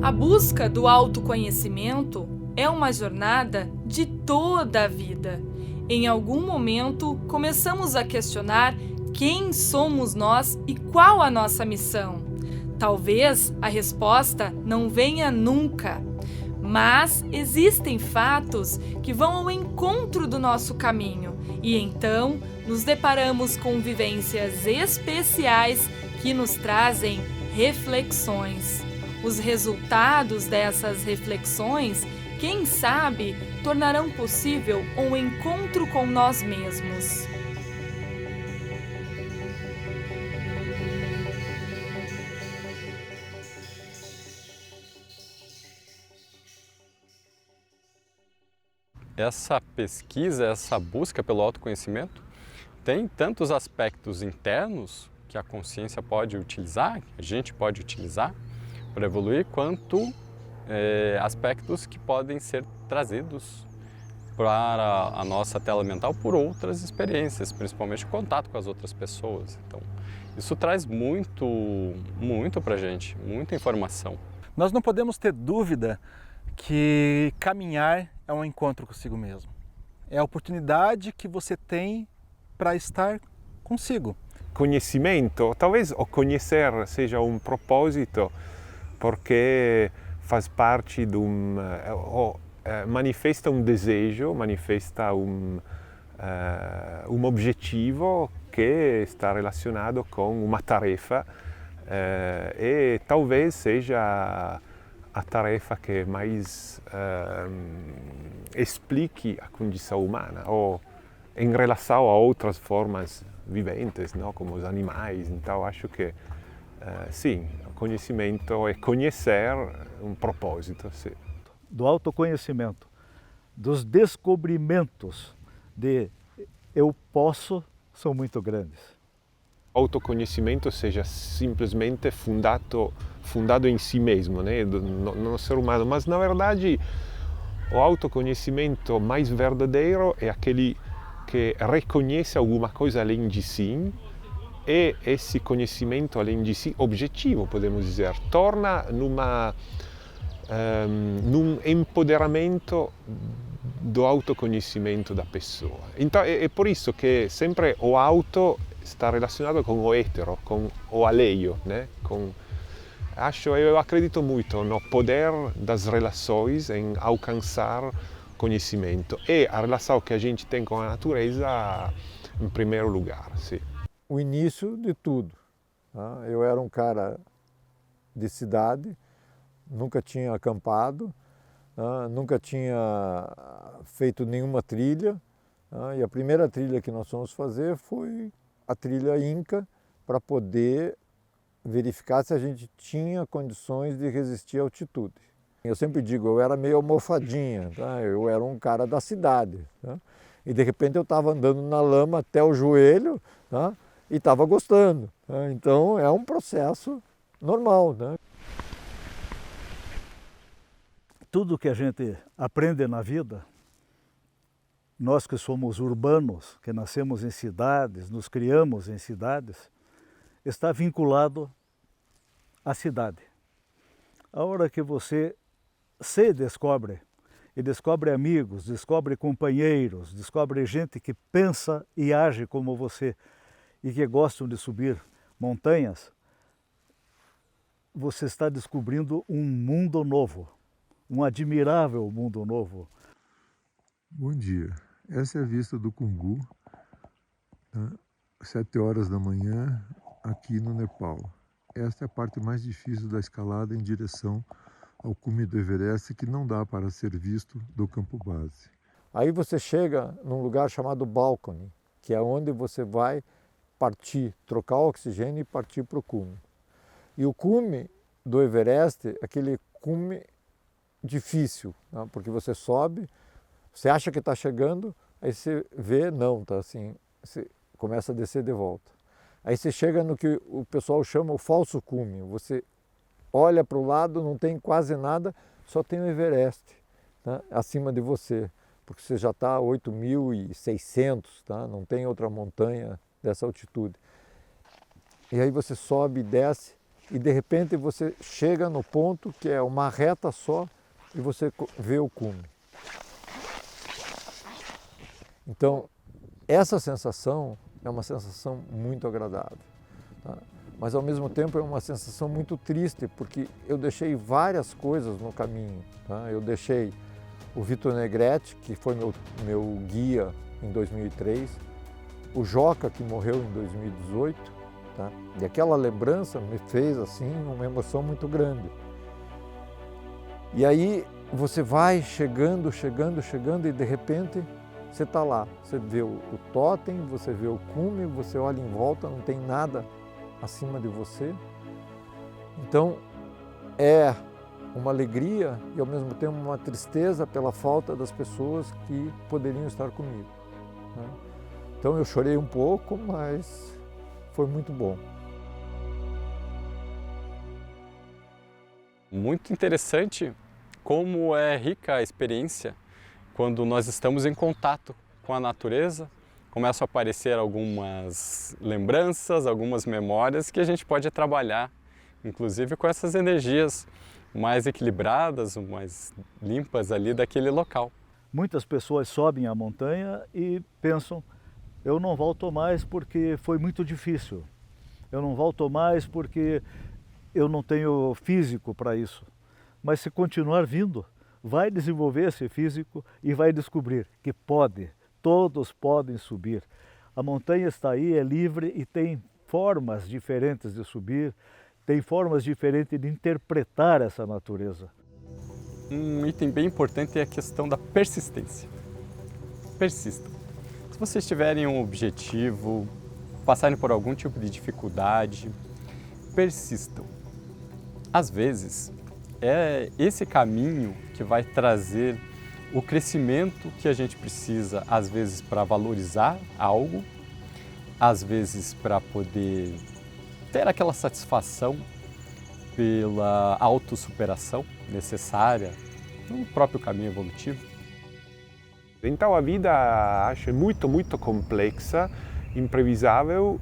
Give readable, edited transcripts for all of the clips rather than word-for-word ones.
A busca do autoconhecimento é uma jornada de toda a vida. Em algum momento, começamos a questionar quem somos nós e qual a nossa missão. Talvez a resposta não venha nunca, mas existem fatos que vão ao encontro do nosso caminho e então nos deparamos com vivências especiais que nos trazem reflexões. Os resultados dessas reflexões, quem sabe, tornarão possível um encontro com nós mesmos. Essa pesquisa, essa busca pelo autoconhecimento tem tantos aspectos internos que a consciência pode utilizar, que a gente pode utilizar para evoluir, quanto aspectos que podem ser trazidos para a nossa tela mental por outras experiências, principalmente o contato com as outras pessoas. Então, isso traz muito para a gente, muita informação. Nós não podemos ter dúvida que caminhar é um encontro consigo mesmo. É a oportunidade que você tem para estar consigo. Conhecimento, talvez o conhecer seja um propósito, porque faz parte de manifesta um desejo, manifesta um objetivo que está relacionado com uma tarefa e talvez seja a tarefa que mais explique a condição humana, ou em relação a outras formas viventes, não? Como os animais. Então acho que sim, o conhecimento é conhecer um propósito. Sim. Do autoconhecimento, dos descobrimentos de eu posso, são muito grandes. O autoconhecimento seja simplesmente fundado em si mesmo, né? No ser humano, mas na verdade o autoconhecimento mais verdadeiro é aquele que reconhece alguma coisa além de si, e esse conhecimento além de si, objetivo, podemos dizer, torna num empoderamento do autoconhecimento da pessoa. Então é por isso que sempre o auto está relacionado com o hétero, com o alheio, né? Eu acredito muito no poder das relações em alcançar conhecimento, e a relação que a gente tem com a natureza em primeiro lugar. Sim. O início de tudo. Tá? Eu era um cara de cidade, nunca tinha acampado, nunca tinha feito nenhuma trilha, e a primeira trilha que nós fomos fazer foi a trilha Inca, para poder verificar se a gente tinha condições de resistir à altitude. Eu sempre digo, eu era meio almofadinha, tá? Eu era um cara da cidade, tá? E de repente eu estava andando na lama até o joelho, tá? E estava gostando. Tá? Então é um processo normal. Né? Tudo que a gente aprende na vida, nós que somos urbanos, que nascemos em cidades, nos criamos em cidades, está vinculado à cidade. A hora que você se descobre, e descobre amigos, descobre companheiros, descobre gente que pensa e age como você e que gostam de subir montanhas, você está descobrindo um mundo novo, um admirável mundo novo. Bom dia, essa é a vista do Khumbu, 7 horas da manhã, aqui no Nepal. Esta é a parte mais difícil da escalada em direção ao cume do Everest, que não dá para ser visto do campo base. Aí você chega num lugar chamado Balcony, que é onde você vai partir, trocar o oxigênio e partir para o cume. E o cume do Everest, aquele cume difícil, né? Porque você sobe, você acha que está chegando, aí você vê, não, tá assim, você começa a descer de volta. Aí você chega no que o pessoal chama o falso cume, você olha para o lado, não tem quase nada, só tem o Everest, né, acima de você, porque você já está a 8.600, tá? Não tem outra montanha dessa altitude. E aí você sobe e desce, e de repente você chega no ponto que é uma reta só e você vê o cume. Então, essa sensação é uma sensação muito agradável, tá? Mas ao mesmo tempo é uma sensação muito triste, porque eu deixei várias coisas no caminho, tá? Eu deixei o Vitor Negretti, que foi meu guia em 2003, o Joca, que morreu em 2018, tá? E aquela lembrança me fez assim uma emoção muito grande. E aí você vai chegando e de repente você está lá, você vê o totem, você vê o cume, você olha em volta, não tem nada acima de você. Então é uma alegria e ao mesmo tempo uma tristeza pela falta das pessoas que poderiam estar comigo, né? Então eu chorei um pouco, mas foi muito bom. Muito interessante como é rica a experiência quando nós estamos em contato com a natureza. Começam a aparecer algumas lembranças, algumas memórias que a gente pode trabalhar, inclusive com essas energias mais equilibradas, mais limpas ali daquele local. Muitas pessoas sobem a montanha e pensam, eu não volto mais porque foi muito difícil. Eu não volto mais porque eu não tenho físico para isso. Mas se continuar vindo, vai desenvolver esse físico e vai descobrir que pode, todos podem subir. A montanha está aí, é livre e tem formas diferentes de subir, tem formas diferentes de interpretar essa natureza. Um item bem importante é a questão da persistência. Persistam. Se vocês tiverem um objetivo, passarem por algum tipo de dificuldade, persistam. Às vezes, é esse caminho que vai trazer o crescimento que a gente precisa, às vezes para valorizar algo, às vezes para poder ter aquela satisfação pela autossuperação necessária no próprio caminho evolutivo. Então a vida acho muito complexa, imprevisível,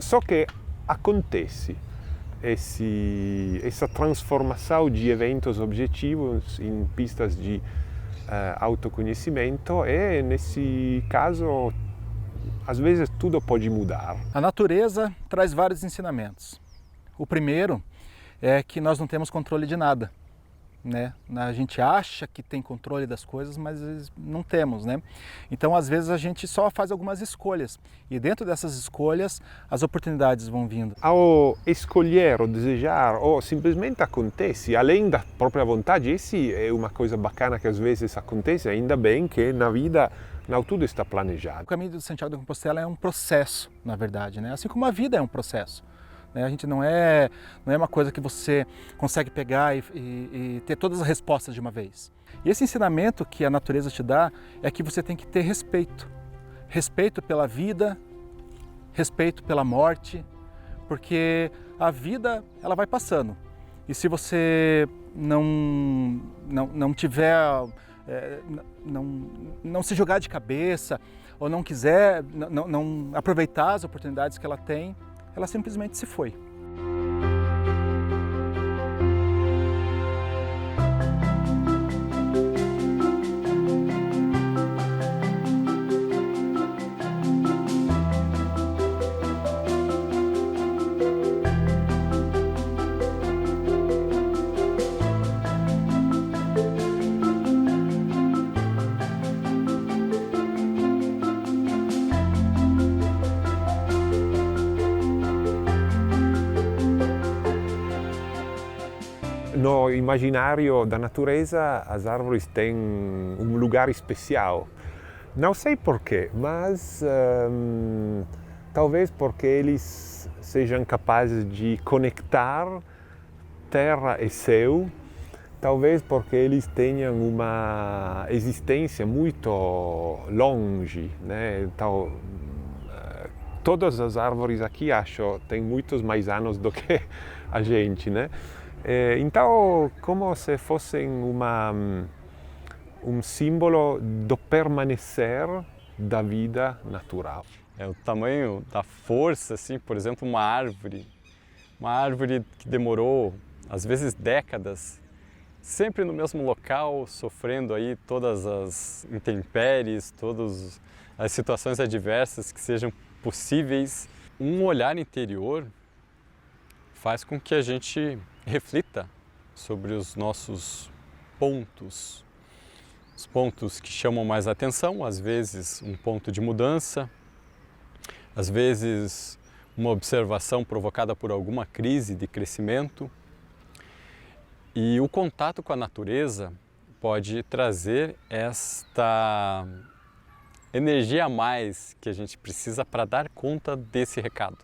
só que acontece essa transformação de eventos objetivos em pistas de autoconhecimento e nesse caso às vezes tudo pode mudar. A natureza traz vários ensinamentos. O primeiro é que nós não temos controle de nada, né? A gente acha que tem controle das coisas, mas não temos, né? Então, às vezes, a gente só faz algumas escolhas. E dentro dessas escolhas, as oportunidades vão vindo. Ao escolher ou desejar, ou simplesmente acontece, além da própria vontade, essa é uma coisa bacana que às vezes acontece, ainda bem que na vida não tudo está planejado. O caminho de Santiago de Compostela é um processo, na verdade, né? Assim como a vida é um processo. A gente não é uma coisa que você consegue pegar e ter todas as respostas de uma vez. E esse ensinamento que a natureza te dá é que você tem que ter respeito. Respeito pela vida, respeito pela morte, porque a vida ela vai passando. E se você não tiver, não se jogar de cabeça ou não quiser, não aproveitar as oportunidades que ela tem, ela simplesmente se foi. No imaginário da natureza, as árvores têm um lugar especial. Não sei porquê, mas talvez porque eles sejam capazes de conectar terra e céu, talvez porque eles tenham uma existência muito longe, né? Então, todas as árvores aqui, acho, têm muitos mais anos do que a gente, né? Então, como se fossem um símbolo do permanecer da vida natural. O tamanho da força, assim, por exemplo, uma árvore Uma árvore que demorou, às vezes, décadas, sempre no mesmo local, sofrendo aí todas as intempéries, todas as situações adversas que sejam possíveis. Um olhar interior faz com que a gente reflita sobre os nossos pontos, os pontos que chamam mais atenção, às vezes um ponto de mudança, às vezes uma observação provocada por alguma crise de crescimento. E o contato com a natureza pode trazer esta energia a mais que a gente precisa para dar conta desse recado.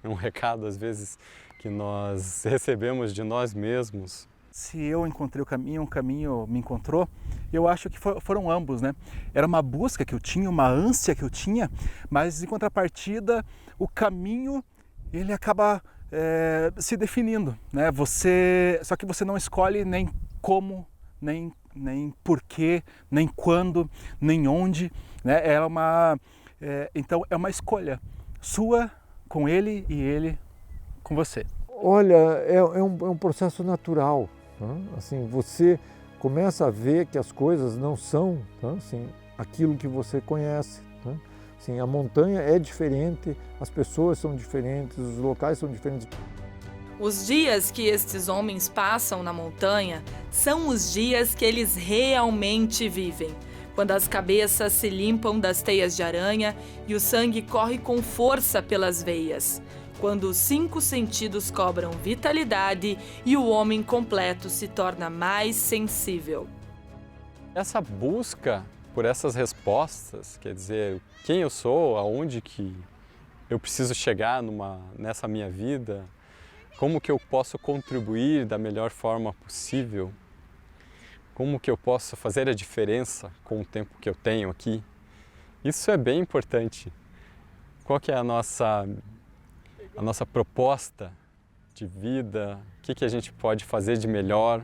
É um recado, às vezes, que nós recebemos de nós mesmos. Se eu encontrei o caminho me encontrou, eu acho que foram ambos, né? Era uma busca que eu tinha, uma ânsia que eu tinha, mas em contrapartida, o caminho, ele acaba se definindo, né? Só que você não escolhe nem como, nem porquê, nem quando, nem onde, né? Então é uma escolha sua com ele e ele com você. Olha, é um processo natural. Né? Assim, você começa a ver que as coisas não são, né? Assim, aquilo que você conhece. Né? Assim, a montanha é diferente, as pessoas são diferentes, os locais são diferentes. Os dias que estes homens passam na montanha são os dias que eles realmente vivem, quando as cabeças se limpam das teias de aranha e o sangue corre com força pelas veias, quando os 5 sentidos cobram vitalidade e o homem completo se torna mais sensível. Essa busca por essas respostas, quer dizer, quem eu sou, aonde que eu preciso chegar nessa minha vida, como que eu posso contribuir da melhor forma possível, como que eu posso fazer a diferença com o tempo que eu tenho aqui. Isso é bem importante. Qual que é a nossa proposta de vida? O que a gente pode fazer de melhor?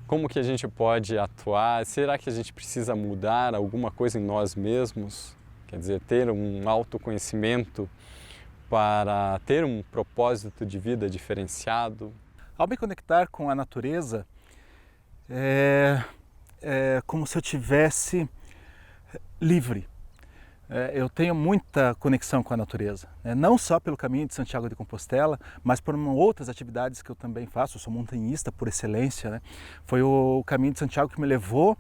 Como que a gente pode atuar? Será que a gente precisa mudar alguma coisa em nós mesmos? Quer dizer, ter um autoconhecimento para ter um propósito de vida diferenciado? Ao me conectar com a natureza, é como se eu tivesse livre. Eu tenho muita conexão com a natureza, não só pelo caminho de Santiago de Compostela, mas por outras atividades que eu também faço. Eu sou montanhista por excelência, né? Foi o caminho de Santiago que me levou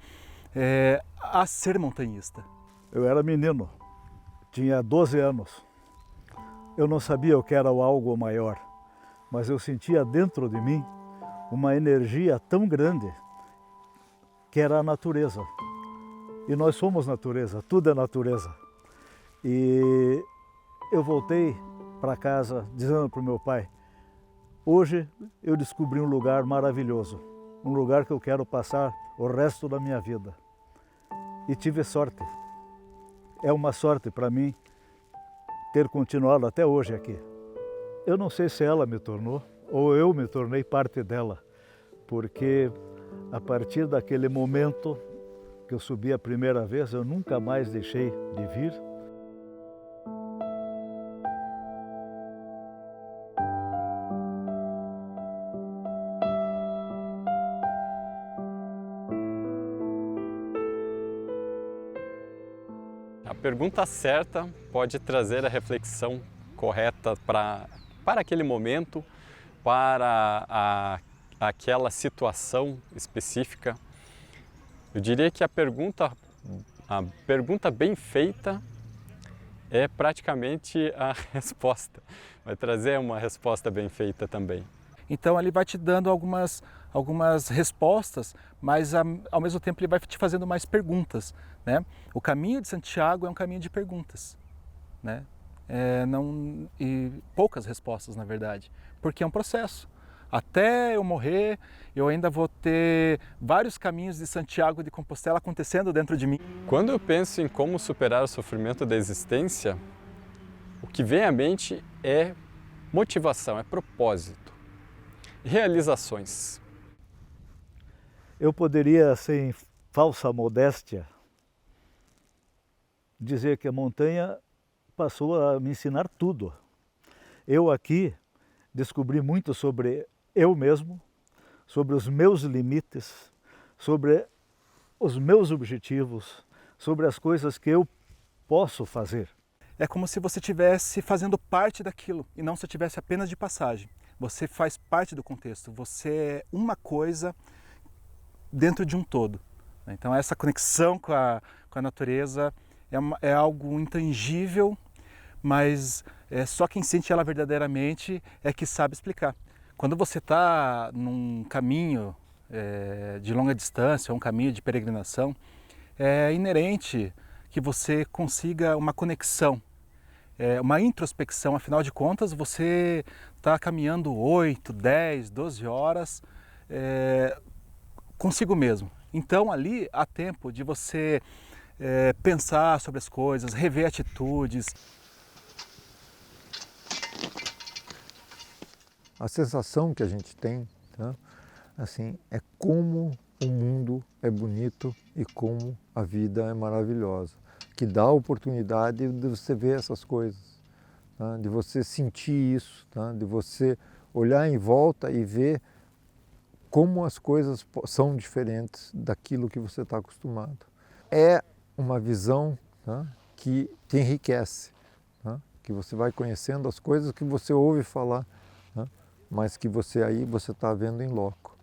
a ser montanhista. Eu era menino, tinha 12 anos. Eu não sabia o que era o algo maior, mas eu sentia dentro de mim uma energia tão grande que era a natureza. E nós somos natureza, tudo é natureza. E eu voltei para casa dizendo para o meu pai, hoje eu descobri um lugar maravilhoso, um lugar que eu quero passar o resto da minha vida. E tive sorte. É uma sorte para mim ter continuado até hoje aqui. Eu não sei se ela me tornou ou eu me tornei parte dela, porque a partir daquele momento que eu subi a primeira vez, eu nunca mais deixei de vir. A pergunta certa pode trazer a reflexão correta para aquele momento, para aquela situação específica. Eu diria que a pergunta bem feita é praticamente a resposta. Vai trazer uma resposta bem feita também. Então ele vai te dando algumas respostas, mas ao mesmo tempo ele vai te fazendo mais perguntas, né? O caminho de Santiago é um caminho de perguntas, né? E poucas respostas, na verdade, porque é um processo. Até eu morrer, eu ainda vou ter vários caminhos de Santiago de Compostela acontecendo dentro de mim. Quando eu penso em como superar o sofrimento da existência, o que vem à mente é motivação, é propósito, realizações. Eu poderia, sem falsa modéstia, dizer que a montanha passou a me ensinar tudo. Eu aqui descobri muito sobre eu mesmo, sobre os meus limites, sobre os meus objetivos, sobre as coisas que eu posso fazer. É como se você estivesse fazendo parte daquilo e não se estivesse apenas de passagem. Você faz parte do contexto, você é uma coisa dentro de um todo. Então essa conexão com a natureza é algo intangível, mas só quem sente ela verdadeiramente é que sabe explicar. Quando você está num caminho de longa distância, um caminho de peregrinação, é inerente que você consiga uma conexão, uma introspecção. Afinal de contas, você está caminhando 8, 10, 12 horas consigo mesmo. Então ali há tempo de você pensar sobre as coisas, rever atitudes. A sensação que a gente tem, tá? Assim, é como o mundo é bonito e como a vida é maravilhosa, que dá a oportunidade de você ver essas coisas, tá? De você sentir isso, tá? De você olhar em volta e ver como as coisas são diferentes daquilo que você está acostumado. É uma visão, tá? Que te enriquece, tá? Que você vai conhecendo as coisas que você ouve falar, tá? Mas que você está vendo em loco.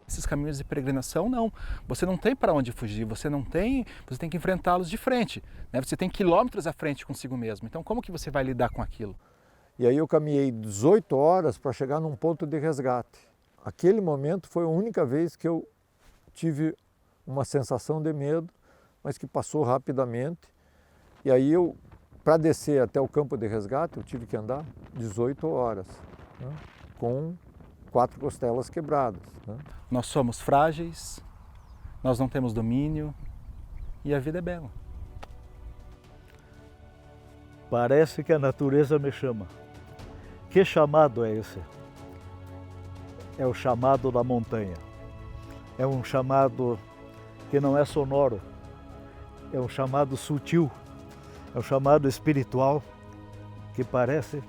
Esses caminhos de peregrinação, não. Você não tem para onde fugir, você tem que enfrentá-los de frente, né? Você tem quilômetros à frente consigo mesmo. Então como que você vai lidar com aquilo? E aí eu caminhei 18 horas para chegar num ponto de resgate. Aquele momento foi a única vez que eu tive uma sensação de medo, mas que passou rapidamente. E aí para descer até o campo de resgate, eu tive que andar 18 horas, né? Com 4 costelas quebradas, né? Nós somos frágeis, nós não temos domínio e a vida é bela. Parece que a natureza me chama. Que chamado é esse? É o chamado da montanha. É um chamado que não é sonoro. É um chamado sutil. É um chamado espiritual que parece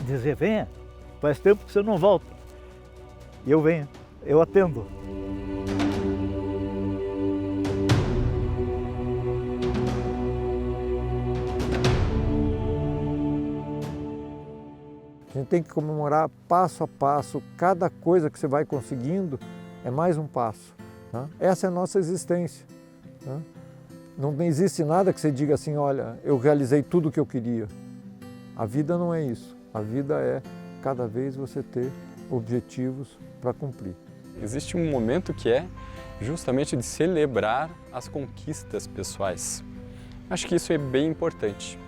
dizer: venha, faz tempo que você não volta. E eu venho, eu atendo. A gente tem que comemorar passo a passo, cada coisa que você vai conseguindo é mais um passo, tá? Essa é a nossa existência, tá? Não existe nada que você diga assim: olha, eu realizei tudo o que eu queria. A vida não é isso. A vida é cada vez você ter objetivos para cumprir. Existe um momento que é justamente de celebrar as conquistas pessoais. Acho que isso é bem importante.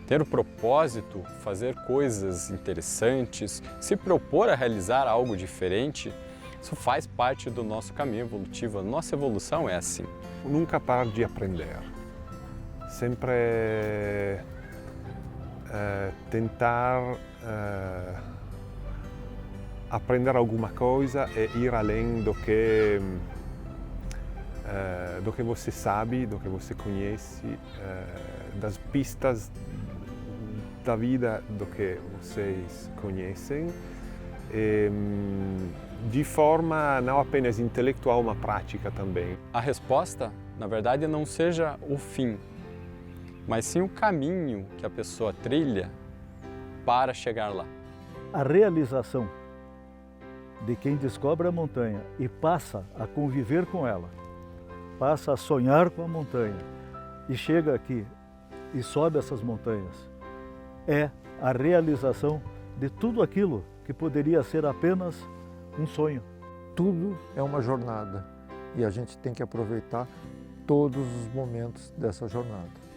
Ter o propósito, fazer coisas interessantes, se propor a realizar algo diferente, isso faz parte do nosso caminho evolutivo. A nossa evolução é assim. Nunca parar de aprender. Sempre tentar aprender alguma coisa e ir além do que você sabe, do que você conhece, das pistas da vida do que vocês conhecem, de forma não apenas intelectual, mas prática também. A resposta, na verdade, não seja o fim, mas sim o caminho que a pessoa trilha para chegar lá. A realização de quem descobre a montanha e passa a conviver com ela, passa a sonhar com a montanha e chega aqui e sobe essas montanhas, é a realização de tudo aquilo que poderia ser apenas um sonho. Tudo é uma jornada e a gente tem que aproveitar todos os momentos dessa jornada.